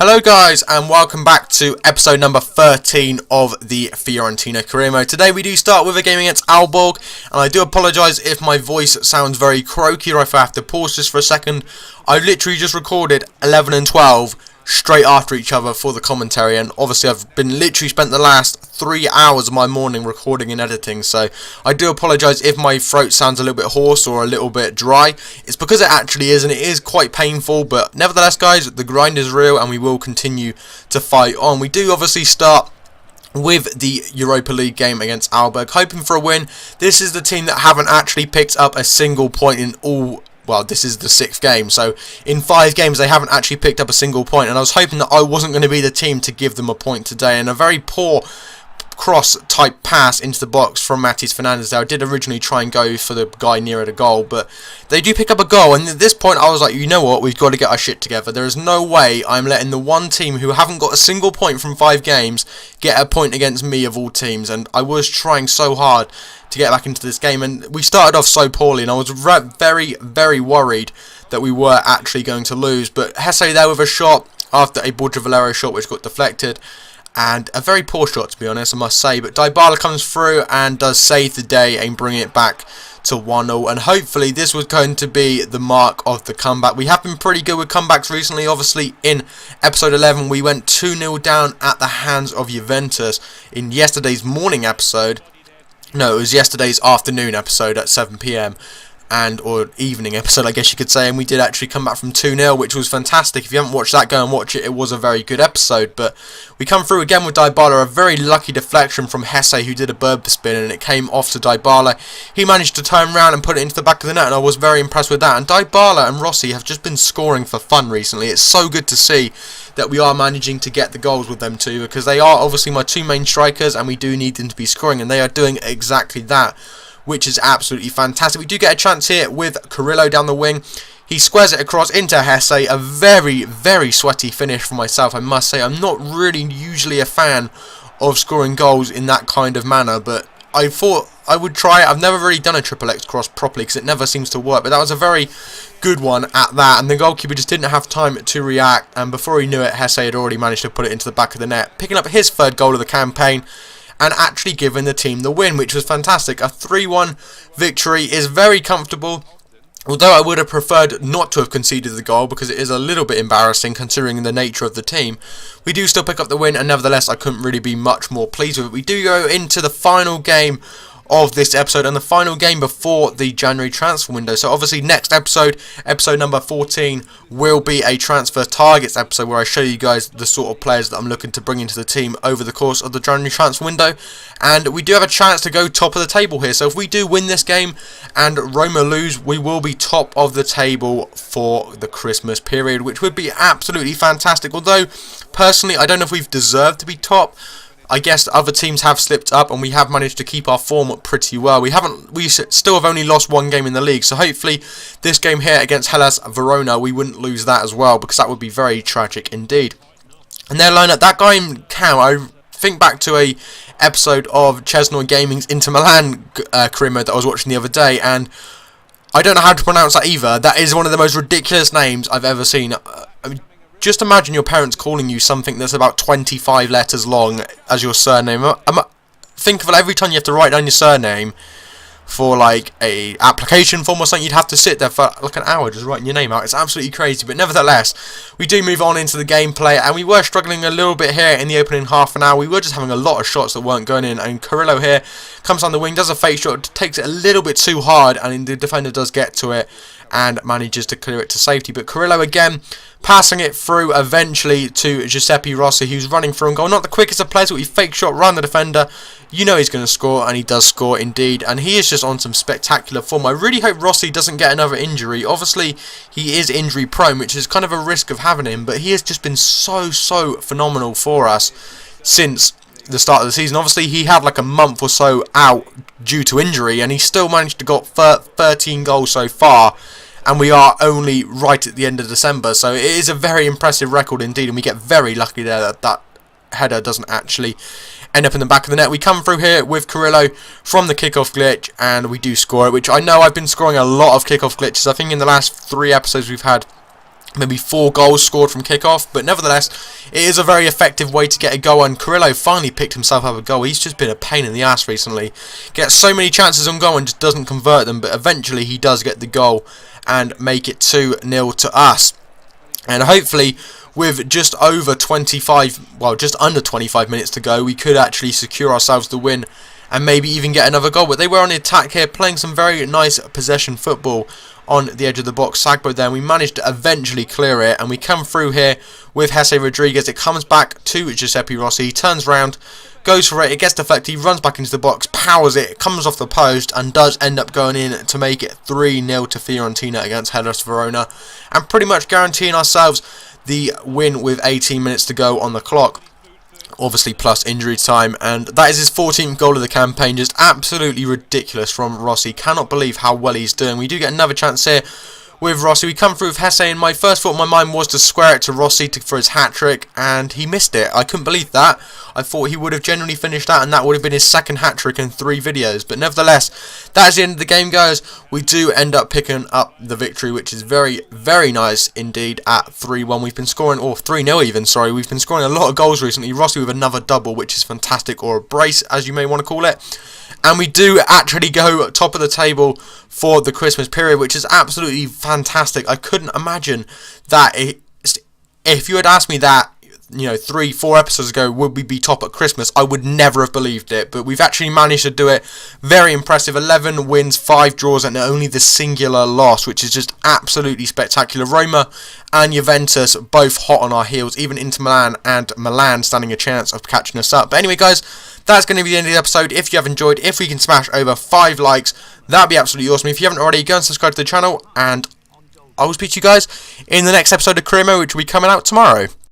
Hello guys, and welcome back to episode number 13 of the Fiorentina Career Mode. Today we do start with a game against Aalborg, and I do apologise if my voice sounds very croaky or if I have to pause just for a second. I literally just recorded 11 and 12 straight after each other for the commentary, and obviously I've been literally spent the last 3 hours of my morning recording and editing, so I do apologise if my throat sounds a little bit hoarse or a little bit dry. It's because it actually is, and it is quite painful, but nevertheless guys, the grind is real and we will continue to fight on. We do obviously start with the Europa League game against Aalborg, hoping for a win. This is the team that haven't actually picked up a single point in all. Well, this is the 6th game, so in 5 games they haven't actually picked up a single point, and I was hoping that I wasn't going to be the team to give them a point today. And a very poor cross type pass into the box from Matis Fernandes there. I did originally try and go for the guy nearer the goal, but they do pick up a goal, and at this point I was like, you know what, we've got to get our shit together. There is no way I'm letting the one team who haven't got a single point from 5 games get a point against me of all teams, and I was trying so hard to get back into this game, and we started off so poorly, and I was very worried that we were actually going to lose. But Hesse there with a shot after a Borja Valero shot which got deflected, and a very poor shot to be honest, I must say. But Dybala comes through and does save the day and bring it back to 1-0, and hopefully this was going to be the mark of the comeback. We have been pretty good with comebacks recently. Obviously in episode 11 we went 2-0 down at the hands of Juventus in yesterday's morning episode. No, it was yesterday's afternoon episode at 7 PM, or evening episode I guess you could say, and we did actually come back from 2-0, which was fantastic. If you haven't watched that, go and watch it. It was a very good episode. But we come through again with Dybala, a very lucky deflection from Hesse, who did a Berber spin, and it came off to Dybala. He managed to turn around and put it into the back of the net, and I was very impressed with that. And Dybala and Rossi have just been scoring for fun recently. It's so good to see that we are managing to get the goals with them too, because they are obviously my 2 main strikers and we do need them to be scoring, and they are doing exactly that, which is absolutely fantastic. We do get a chance here with Carrillo down the wing. He squares it across into Hesse. A very sweaty finish for myself, I must say. I'm not really usually a fan of scoring goals in that kind of manner, but I thought I would try it. I've never really done a triple X cross properly because it never seems to work, but that was a very good one at that, and the goalkeeper just didn't have time to react, and before he knew it, Hesse had already managed to put it into the back of the net, picking up his 3rd goal of the campaign and actually giving the team the win, which was fantastic. A 3-1 victory is very comfortable, although I would have preferred not to have conceded the goal because it is a little bit embarrassing considering the nature of the team. We do still pick up the win, and nevertheless I couldn't really be much more pleased with it. We do go into the final game of this episode, and the final game before the January transfer window. So obviously next episode number 14, will be a transfer targets episode where I show you guys the sort of players that I'm looking to bring into the team over the course of the January transfer window. And we do have a chance to go top of the table here, so if we do win this game and Roma lose, we will be top of the table for the Christmas period, which would be absolutely fantastic. Although personally I don't know if we've deserved to be top. I guess other teams have slipped up and we have managed to keep our form up pretty well. We still have only lost 1 game in the league, so hopefully this game here against Hellas Verona we wouldn't lose that as well, because that would be very tragic indeed. And their lineup, that game count, I think back to a episode of Chesnoy Gaming's Inter Milan career mode that I was watching the other day, and I don't know how to pronounce that either. That is one of the most ridiculous names I've ever seen. Just imagine your parents calling you something that's about 25 letters long as your surname. Think of it, every time you have to write down your surname for like a application form or something, you'd have to sit there for like an hour just writing your name out. It's absolutely crazy, but nevertheless, we do move on into the gameplay, and we were struggling a little bit here in the opening half an hour. We were just having a lot of shots that weren't going in, and Carrillo here comes on the wing, does a fake shot, takes it a little bit too hard, and the defender does get to it and manages to clear it to safety. But Carrillo again passing it through eventually to Giuseppe Rossi, who's running through and goal. Not the quickest of players, but he fake shot around the defender. You know he's going to score, and he does score indeed, and he is just on some spectacular form. I really hope Rossi doesn't get another injury. Obviously he is injury prone, which is kind of a risk of having him, but he has just been so phenomenal for us since the start of the season. Obviously he had like a month or so out due to injury, and he still managed to got 13 goals so far, and we are only right at the end of December, so it is a very impressive record indeed, and we get very lucky there that that header doesn't actually end up in the back of the net. We come through here with Carrillo from the kickoff glitch, and we do score it, which I know I've been scoring a lot of kickoff glitches. I think in the last 3 episodes we've had maybe 4 goals scored from kickoff, but nevertheless, it is a very effective way to get a goal, and Carrillo finally picked himself up a goal. He's just been a pain in the ass recently. Gets so many chances on goal and just doesn't convert them, but eventually he does get the goal and make it 2-0 to us. And hopefully, with just under 25 minutes to go, we could actually secure ourselves the win and maybe even get another goal. But they were on the attack here, playing some very nice possession football on the edge of the box. Sagbo there, and we managed to eventually clear it, and we come through here with Jesse Rodriguez. It comes back to Giuseppe Rossi. He turns round, goes for it, it gets deflected, he runs back into the box, powers it, comes off the post, and does end up going in to make it 3-0 to Fiorentina against Hellas Verona, and pretty much guaranteeing ourselves the win with 18 minutes to go on the clock. Obviously plus injury time, and that is his 14th goal of the campaign. Just absolutely ridiculous from Rossi. Cannot believe how well he's doing. We do get another chance here with Rossi. We come through with Hesse, and my first thought in my mind was to square it to Rossi for his hat-trick, and he missed it. I couldn't believe that. I thought he would have genuinely finished that, and that would have been his second hat-trick in 3 videos. But nevertheless, that is the end of the game, guys. We do end up picking up the victory, which is very, very nice indeed at 3-1. We've been scoring, or 3-0 even, sorry. We've been scoring a lot of goals recently. Rossi with another double, which is fantastic, or a brace, as you may want to call it. And we do actually go top of the table for the Christmas period, which is absolutely fantastic. I couldn't imagine that. If you had asked me that, 3-4 episodes ago, would we be top at Christmas, I would never have believed it. But we've actually managed to do it. Very impressive. 11 wins, 5 draws, and only the singular loss, which is just absolutely spectacular. Roma and Juventus both hot on our heels. Even Inter Milan and Milan standing a chance of catching us up. But anyway, guys, that's going to be the end of the episode. If you have enjoyed, if we can smash over 5 likes, that'd be absolutely awesome. If you haven't already, go and subscribe to the channel, and I will speak to you guys in the next episode of Career Mode, which will be coming out tomorrow.